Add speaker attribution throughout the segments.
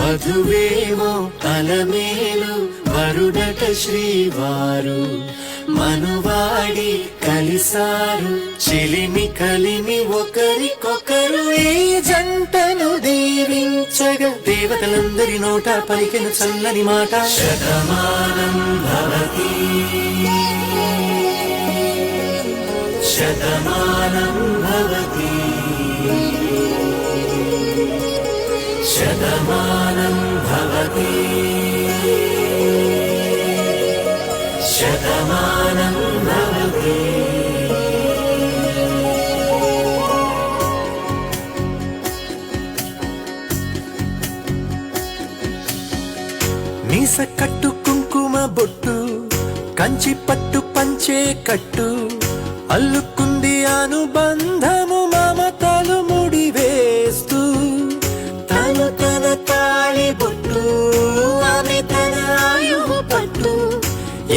Speaker 1: వధువేమో అలమేలు వరుడట శ్రీవారు మనువాడి కలిసారు చెలిమి కలిమి ఒకరికొకరు ఈ జంటను దీవించగా దేవతలందరి నోట పలికిన చల్లని మాట శతమానం భవతి శతమానం భవతి శతమానం భవతి శతమానం భవతి. మీస కట్టు కుంకుమ బొట్టు కంచి పట్టు పంచే కట్టు అల్లుకుంది అనుబంధము మమతలు ముడివేస్తూ తను తన తాళి బొట్టు ఆమె తన ఆయువు పట్టు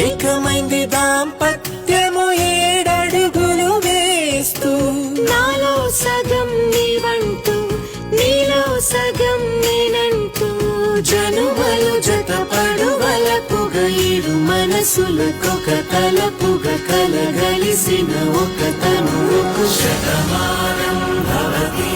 Speaker 1: ఏకమైంది దాంపత్యము 7 అడుగులు వేస్తూ
Speaker 2: నాలో సగం నీవంటూ నీలో సగం నేనంటూ
Speaker 1: జనుమలు జతపడువల పొగ 7 మనసులకొక తలపుగ కలగలిసిన ఒక తను శతమానం భవతి